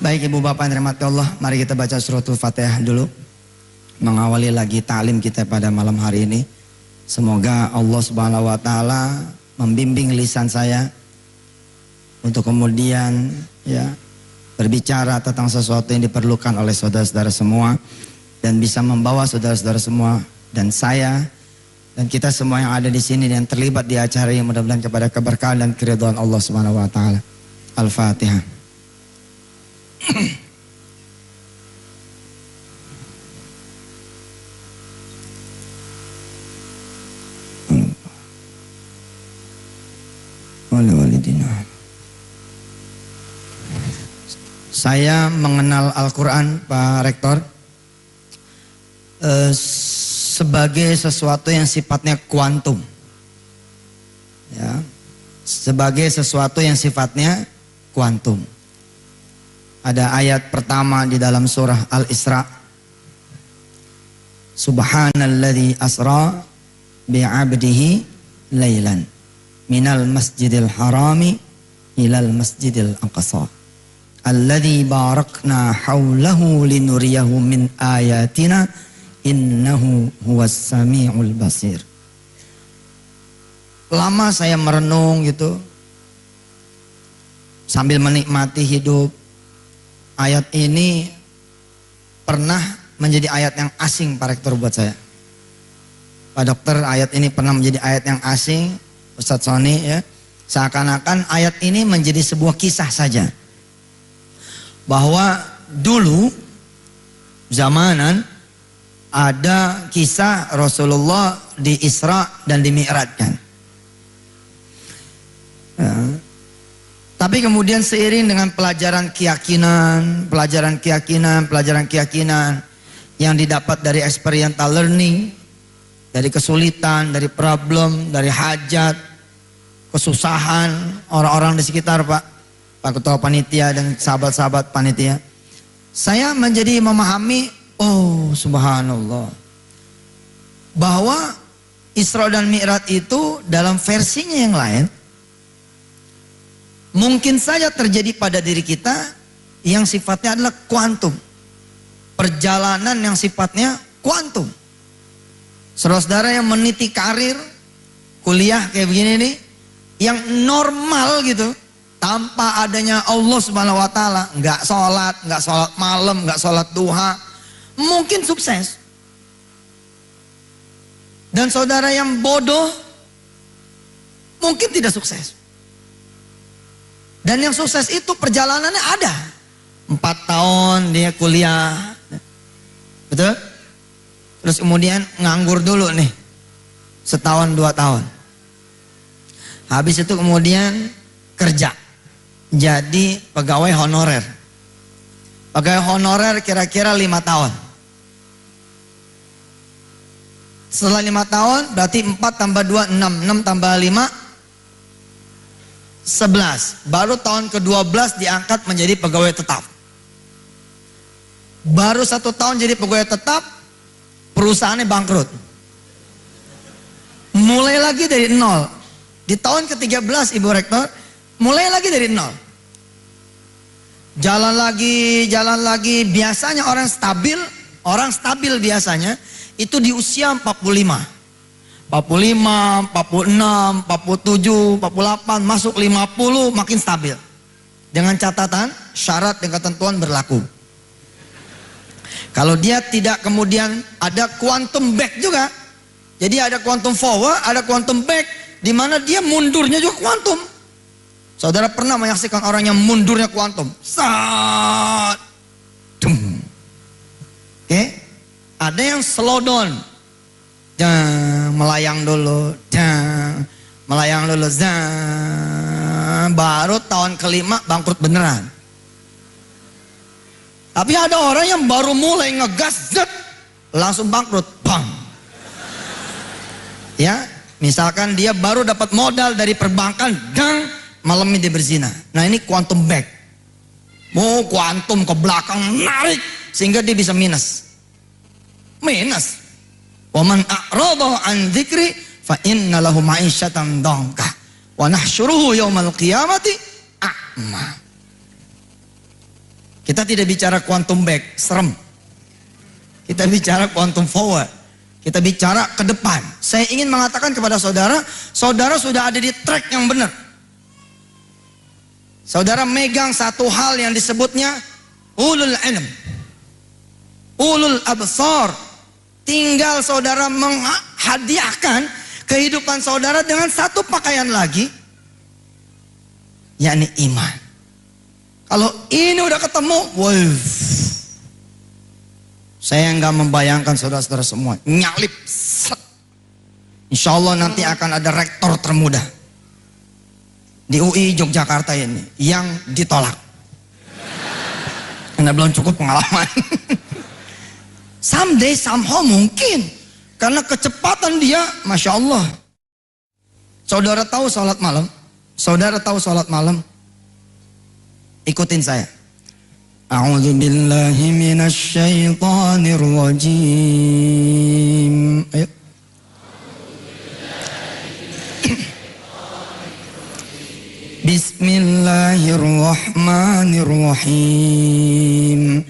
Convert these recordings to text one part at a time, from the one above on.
Baik Ibu Bapak yang dirahmati Allah, mari kita baca suratul Fatihah dulu. Mengawali lagi ta'lim kita pada malam hari ini. Semoga Allah Subhanahu wa taala membimbing lisan saya untuk kemudian berbicara tentang sesuatu yang diperlukan oleh saudara-saudara semua dan bisa membawa saudara-saudara semua dan saya dan kita semua yang ada di sini dan terlibat di acara yang mudah-mudahan kepada keberkahan dan keridhaan Allah Subhanahu wa taala. Al-Fatihah. Saya mengenal Al-Quran, Pak Rektor, sebagai sesuatu yang sifatnya kuantum. Ya, sebagai sesuatu yang sifatnya kuantum. Ada ayat pertama di dalam surah Al-Isra. Subhanalladzi asra bi'abdihi laylan minal masjidil harami ilal masjidil aqsa alladzi barakna haulahu linuriyahu min ayatina innahu huwas sami'ul basir. Lama saya merenung gitu sambil menikmati hidup. Ayat ini pernah menjadi ayat yang asing Pak Rektor buat saya. Pak Dokter, ayat ini pernah menjadi ayat yang asing. Ustadz Sony ya. Seakan-akan ayat ini menjadi sebuah kisah saja. Bahwa dulu zamanan ada kisah Rasulullah di Isra dan di Mi'rajkan. Ya. Tapi kemudian seiring dengan pelajaran keyakinan yang didapat dari experiential learning, dari kesulitan, dari problem, dari hajat, kesusahan orang-orang di sekitar Pak Ketua Panitia dan sahabat-sahabat Panitia, saya menjadi memahami, oh subhanallah, bahwa Isra dan Mi'raj itu dalam versinya yang lain mungkin saja terjadi pada diri kita yang sifatnya adalah kuantum. Perjalanan yang sifatnya kuantum. Saudara-saudara yang meniti karir, kuliah kayak begini nih, yang normal gitu, tanpa adanya Allah Subhanahu wa taala, nggak sholat malam, nggak sholat duha, mungkin sukses. Dan saudara yang bodoh, mungkin tidak sukses. Dan yang sukses itu perjalanannya ada. 4 tahun dia kuliah. Betul? Terus kemudian nganggur dulu nih. 1-2 tahun. Habis itu kemudian kerja. Jadi pegawai honorer. Pegawai honorer kira-kira 5 tahun. Setelah 5 tahun berarti 4 tambah 2, 6. 6 tambah 5, 11. Baru tahun ke-12 diangkat menjadi pegawai tetap. Baru 1 tahun jadi pegawai tetap, perusahaannya bangkrut. Mulai lagi dari nol. Di tahun ke-13 Ibu Rektor, mulai lagi dari nol. Jalan lagi. Biasanya orang stabil biasanya itu di usia 45. 45, 46, 47, 48, masuk 50 makin stabil. Dengan catatan, syarat dan ketentuan berlaku. Kalau dia tidak kemudian ada quantum back juga. Jadi ada quantum forward, ada quantum back, di mana dia mundurnya juga quantum. Saudara pernah menyaksikan orang yang mundurnya quantum? Oke? Ada yang slow down. Melayang dulu, baru tahun ke-5 bangkrut beneran. Tapi ada orang yang baru mulai ngegas, langsung bangkrut, bang. Ya, misalkan dia baru dapat modal dari perbankan, malam ini dia berzina. Nah ini quantum back. Mau quantum ke belakang narik sehingga dia bisa minus. Wa man a'rada an dzikri fa inna lahu ma'isyatan dhanka wa nahsyuruhu yaumal qiyamati a'ma. Kita tidak bicara quantum back, serem. Kita bicara quantum forward. Kita bicara ke depan. Saya ingin mengatakan kepada saudara, saudara sudah ada di track yang benar. Saudara megang satu hal yang disebutnya ulul ilm, ulul absar. Tinggal saudara menghadiahkan kehidupan saudara dengan satu pakaian lagi, yakni iman. Kalau ini udah ketemu, wow. Saya nggak membayangkan saudara-saudara semua nyalip. Insya Allah nanti akan ada rektor termuda di UI Yogyakarta ini yang ditolak karena belum cukup pengalaman. Someday somehow mungkin karena kecepatan dia, Masya Allah. Saudara tahu sholat malam? Saudara tahu sholat malam? Ikutin saya. A'udzu billahi minasy syaithanir rajim. Ayo. Bismillahirrahmanirrahim.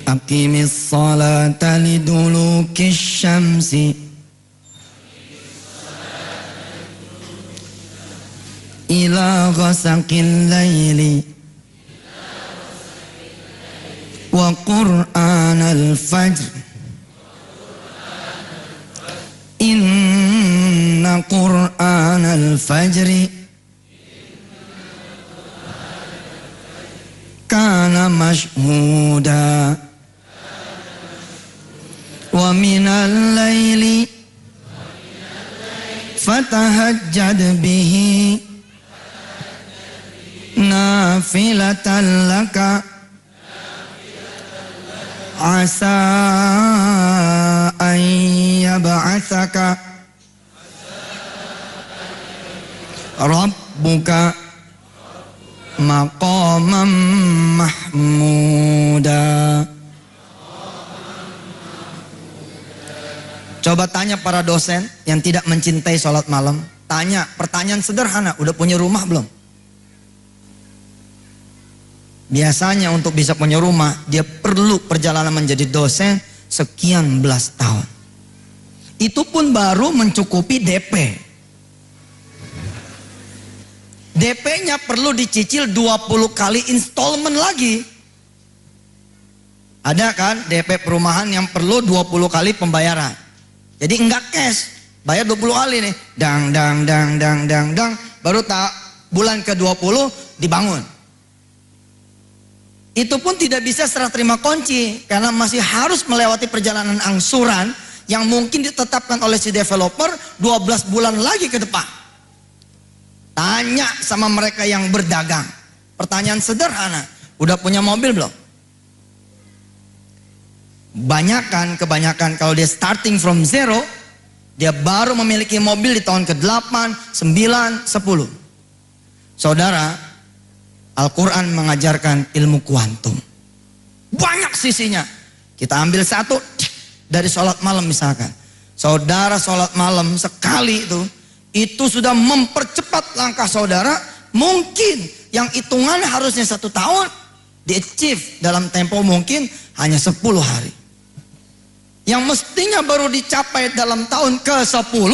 Aqimis salata lidulukis syamsi ila ghasaqil laili wa qur'anal fajr inna qur'anal fajri kana mashhuda wa minal laili fatahajjad bihi nafilatan laka asa an yab'atsaka rabbuka maqaman mahmuda. Coba tanya para dosen yang tidak mencintai sholat malam. Tanya pertanyaan sederhana, udah punya rumah belum? Biasanya untuk bisa punya rumah, dia perlu perjalanan menjadi dosen sekian belas tahun. Itu pun baru mencukupi DP. DP-nya perlu dicicil 20 kali installment lagi. Ada kan DP perumahan yang perlu 20 kali pembayaran. Jadi enggak cash, bayar 20 kali nih. Dang, baru tak bulan ke-20 dibangun. Itu pun tidak bisa serah terima kunci karena masih harus melewati perjalanan angsuran yang mungkin ditetapkan oleh si developer 12 bulan lagi ke depan. Tanya sama mereka yang berdagang. Pertanyaan sederhana, udah punya mobil belum? Kebanyakan kalau dia starting from zero, dia baru memiliki mobil di tahun ke-8, 9, 10. Saudara, Al-Quran mengajarkan ilmu kuantum. Banyak sisinya. Kita ambil satu dari sholat malam misalkan. Saudara sholat malam sekali itu sudah mempercepat langkah saudara. Mungkin yang hitungan harusnya 1 tahun, di-achieve dalam tempo mungkin hanya 10 hari. Yang mestinya baru dicapai dalam tahun ke-10,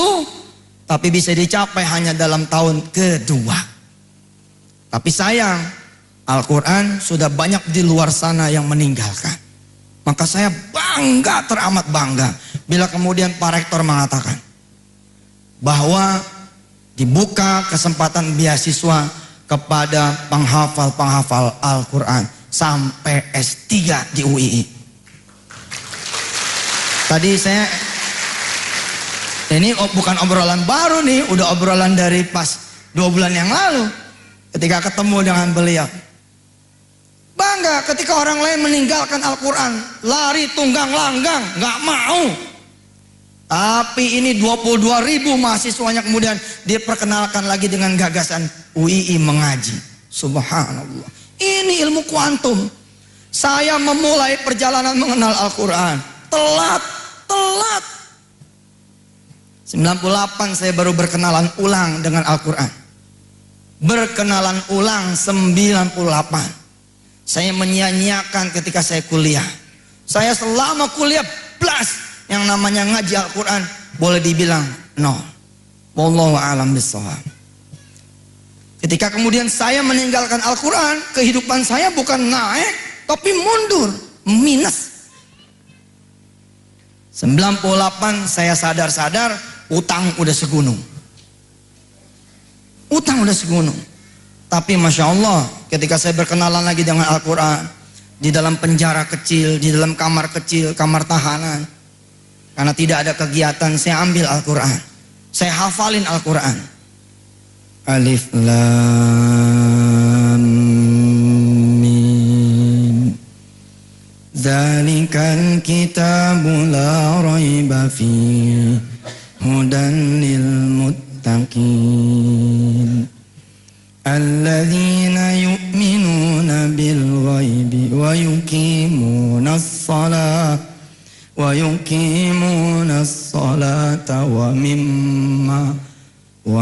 tapi bisa dicapai hanya dalam tahun ke-2. Tapi sayang, Al-Quran sudah banyak di luar sana yang meninggalkan. Maka saya bangga, teramat bangga bila kemudian Pak Rektor mengatakan bahwa dibuka kesempatan beasiswa kepada penghafal-penghafal Al-Quran sampai S3 di UII. Tadi ini bukan obrolan baru nih, udah obrolan dari pas 2 bulan yang lalu. Ketika ketemu dengan beliau, bangga ketika orang lain meninggalkan Al-Quran, lari tunggang langgang, nggak mau. Tapi ini 22.000 mahasiswanya kemudian diperkenalkan lagi dengan gagasan UII mengaji. Subhanallah. Ini ilmu kuantum. Saya memulai perjalanan mengenal Al-Quran telat. 98 saya baru berkenalan ulang dengan Al-Quran. Berkenalan ulang 98. Saya menyia-nyiakan ketika saya kuliah. Saya selama kuliah plus yang namanya ngaji Al-Quran boleh dibilang nol. Wallahu a'lam bishawab. Ketika kemudian saya meninggalkan Al-Quran, kehidupan saya bukan naik tapi mundur, minus. 98 saya sadar-sadar utang udah segunung. Utang udah segunung. Tapi Masya Allah, ketika saya berkenalan lagi dengan Al-Quran, di dalam penjara kecil, di dalam kamar kecil, kamar tahanan, karena tidak ada kegiatan, saya ambil Al-Quran, saya hafalin Al-Quran. Alif Lam Mim, Dzalikal kitabu la raiba fihi hudan lil muttaqin alladzina yu'minuna bil ghaibi wa yuqimuna as-salata wa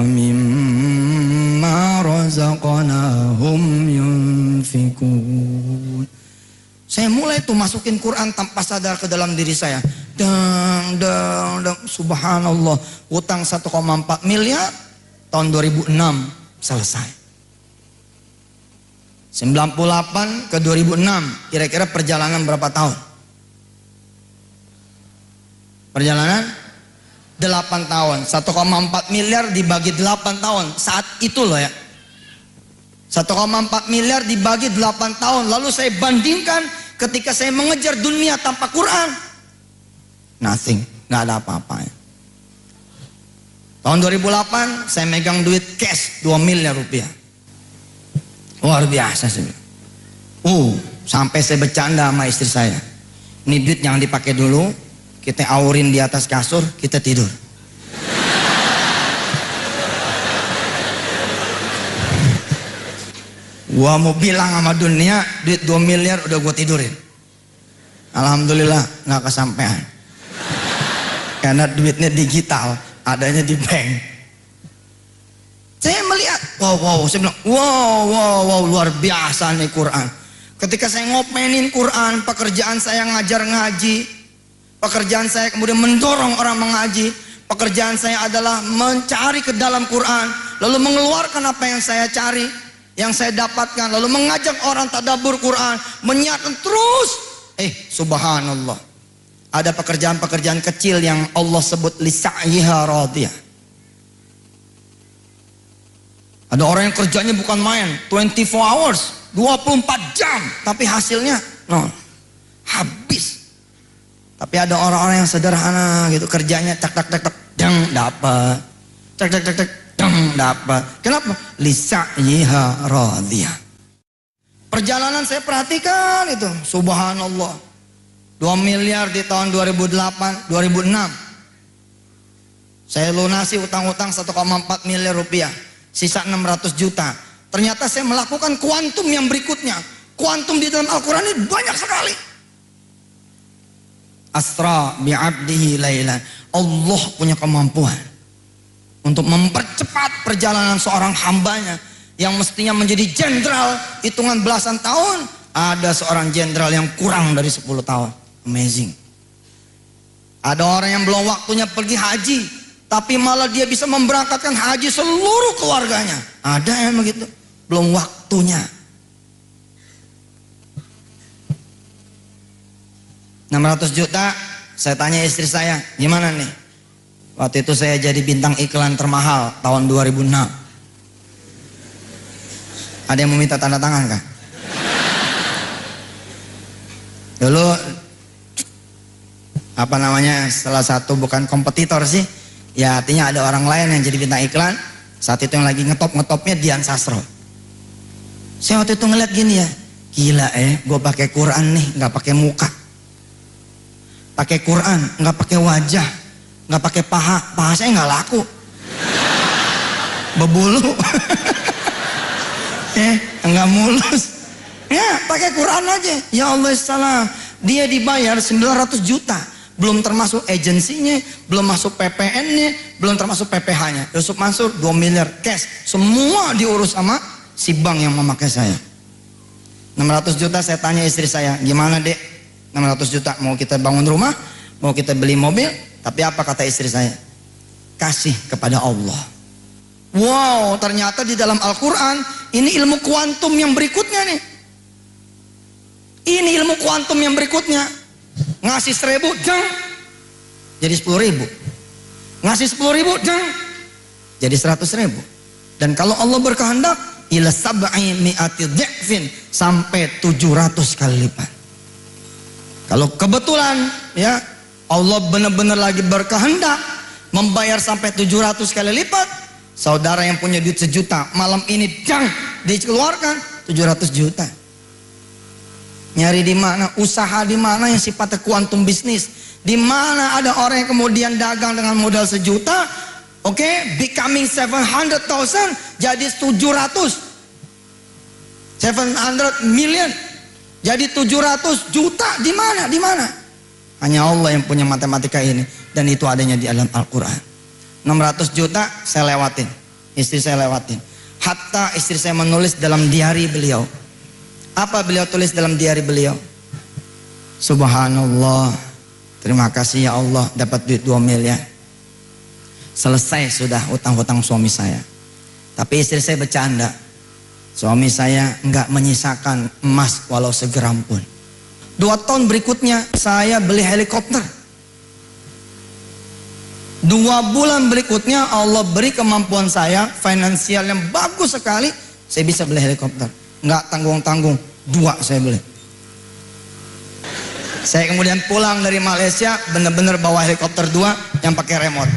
mimma razaqnahum yunfikun. Saya mulai tuh masukin Quran tanpa sadar ke dalam diri saya. Dang, subhanallah. Utang 1,4 miliar tahun 2006 selesai. 98 ke 2006, kira-kira perjalanan berapa tahun? Perjalanan 8 tahun. 1,4 miliar dibagi 8 tahun. Saat itu loh ya. 1,4 miliar dibagi 8 tahun. Lalu saya bandingkan ketika saya mengejar dunia tanpa Quran. Nothing. Gak ada apa-apanya. Tahun 2008 saya megang duit cash 2 miliar rupiah. Luar biasa sih. Sampai saya bercanda sama istri saya. Ini duit jangan dipakai dulu. Kita aurin di atas kasur, kita tidur. Gua mau bilang sama dunia, duit 2 miliar udah gua tidurin. Alhamdulillah nggak kesampean. Karena duitnya digital, adanya di bank. Saya melihat, saya bilang, wow, luar biasa nih Quran. Ketika saya ngopenin Quran, pekerjaan saya ngajar ngaji, pekerjaan saya kemudian mendorong orang mengaji, pekerjaan saya adalah mencari ke dalam Quran, lalu mengeluarkan apa yang saya cari, yang saya dapatkan, lalu mengajak orang tadabbur Quran, menyiarkan terus. Subhanallah, ada pekerjaan-pekerjaan kecil yang Allah sebut lisa'yiha radiyah. Ada orang yang kerjanya bukan main, 24 hours, 24 jam, tapi hasilnya nol, habis. Tapi ada orang-orang yang sederhana gitu, kerjanya tak dang dapat, tak dang dapat. Kenapa? Lisa'yiha radiyah. Perjalanan saya perhatikan itu, subhanallah. 2 miliar di tahun 2008, 2006. Saya lunasi utang-utang 1,4 miliar rupiah. Sisa 600 juta. Ternyata saya melakukan kuantum yang berikutnya. Kuantum di dalam Al-Quran ini banyak sekali. Asra bi'abdihi laylan. Allah punya kemampuan untuk mempercepat perjalanan seorang hambanya yang mestinya menjadi jenderal hitungan belasan tahun. Ada seorang jenderal yang kurang dari 10 tahun. Amazing. Ada orang yang belum waktunya pergi haji, tapi malah dia bisa memberangkatkan haji seluruh keluarganya. Ada yang begitu, belum waktunya. 600 juta, saya tanya istri saya, gimana nih? Waktu itu saya jadi bintang iklan termahal tahun 2006. Ada yang mau minta tanda tangan kah? Dulu apa namanya, salah satu bukan kompetitor sih, ya artinya ada orang lain yang jadi bintang iklan. Saat itu yang lagi ngetopnya Dian Sastro. Saya waktu itu ngeliat gini ya, gila gue pakai Quran nih, nggak pakai muka, pakai Quran nggak pakai wajah, nggak pakai paha saya nggak laku, bebulu, nggak mulus, ya pakai Quran aja. Ya Allah salam, dia dibayar 900 juta. Belum termasuk agensinya, belum masuk PPN-nya, belum termasuk PPh-nya. Yusuf Mansur 2 miliar cash, semua diurus sama si bank yang memakai saya. 600 juta saya tanya istri saya, gimana dek? 600 juta mau kita bangun rumah, mau kita beli mobil, tapi apa kata istri saya? Kasih kepada Allah. Wow, ternyata di dalam Al-Quran ini ilmu kuantum yang berikutnya nih. Ini ilmu kuantum yang berikutnya. Ngasih 1.000 jang jadi 10.000, ngasih 10.000 jang jadi 100.000. Dan kalau Allah berkehendak ila sab'i mi'ati dhi'fin, sampai 700 kali lipat. Kalau kebetulan ya Allah benar-benar lagi berkehendak membayar sampai 700 kali lipat, saudara yang punya duit 1 juta malam ini jang dikeluarkan 700 juta. Nyari di mana? Usaha di mana yang sifatnya kuantum bisnis? Di mana ada orang yang kemudian dagang dengan modal 1 juta, oke, becoming 700,000 jadi 700 million, jadi 700 juta. Di mana? Di mana? Hanya Allah yang punya matematika ini, dan itu adanya di dalam Al-Quran. 600 juta saya lewatin, istri saya lewatin. Hatta istri saya menulis dalam diari beliau. Apa beliau tulis dalam diari beliau? Subhanallah, terima kasih ya Allah dapat duit 2 miliar. Selesai sudah utang-utang suami saya. Tapi istri saya bercanda, suami saya enggak menyisakan emas walau segram pun. 2 tahun berikutnya saya beli helikopter. 2 bulan berikutnya Allah beri kemampuan saya finansial yang bagus sekali, saya bisa beli helikopter. Enggak tanggung-tanggung, 2 saya beli. Saya kemudian pulang dari Malaysia bener-bener bawa helikopter 2 yang pakai remote.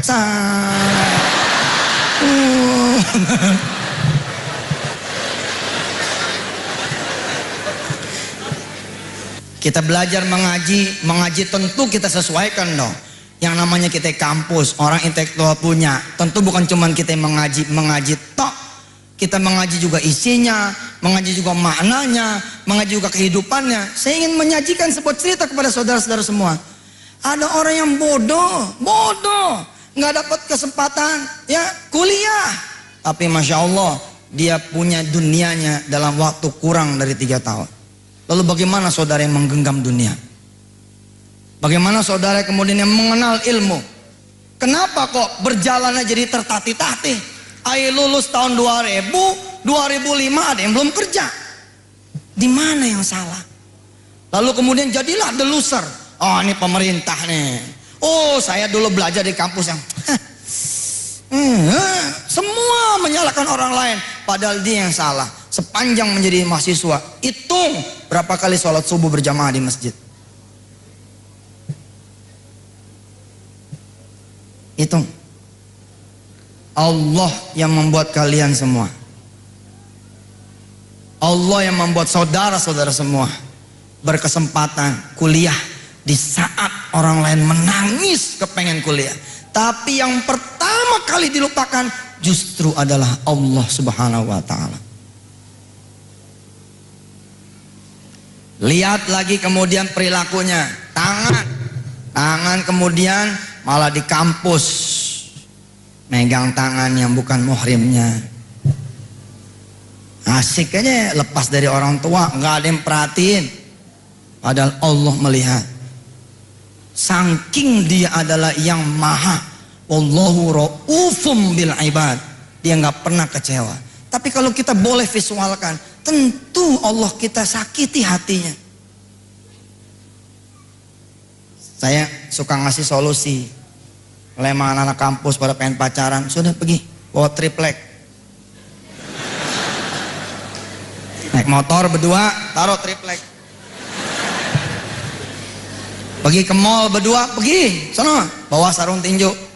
Kita belajar mengaji tentu kita sesuaikan dong. Yang namanya kita kampus, orang intelektual punya, tentu bukan cuma kita mengaji tok. Kita mengaji juga isinya, mengaji juga maknanya, mengaji juga kehidupannya. Saya ingin menyajikan sebuah cerita kepada saudara-saudara semua. Ada orang yang bodoh, nggak dapat kesempatan, ya kuliah. Tapi masya Allah, dia punya dunianya dalam waktu kurang dari 3 tahun. Lalu bagaimana saudara yang menggenggam dunia? Bagaimana saudara kemudian yang mengenal ilmu? Kenapa kok berjalannya jadi tertatih-tatih? Ayo lulus tahun 2000, 2005 ada yang belum kerja. Di mana yang salah? Lalu kemudian jadilah the loser. Oh, ini pemerintah nih. Oh, saya dulu belajar di kampus yang semua menyalahkan orang lain, padahal dia yang salah. Sepanjang menjadi mahasiswa, hitung berapa kali sholat subuh berjamaah di masjid. Hitung. Allah yang membuat kalian semua. Allah yang membuat saudara-saudara semua berkesempatan kuliah di saat orang lain menangis kepengen kuliah. Tapi yang pertama kali dilupakan justru adalah Allah Subhanahu wa ta'ala. Lihat lagi kemudian perilakunya. Tangan kemudian malah di kampus megang tangan yang bukan muhrimnya. Asik aja lepas dari orang tua, nggak ada yang perhatiin. Padahal Allah melihat. Saking dia adalah yang maha, wallahu ra'ufum bil ibad. Dia nggak pernah kecewa. Tapi kalau kita boleh visualkan, tentu Allah kita sakiti hatinya. Saya suka ngasih solusi. Lema anak-anak kampus pada pengen pacaran, sudah pergi bawa triplek. Naik motor berdua, taruh triplek. Pergi ke mall berdua, pergi sono bawa sarung tinju.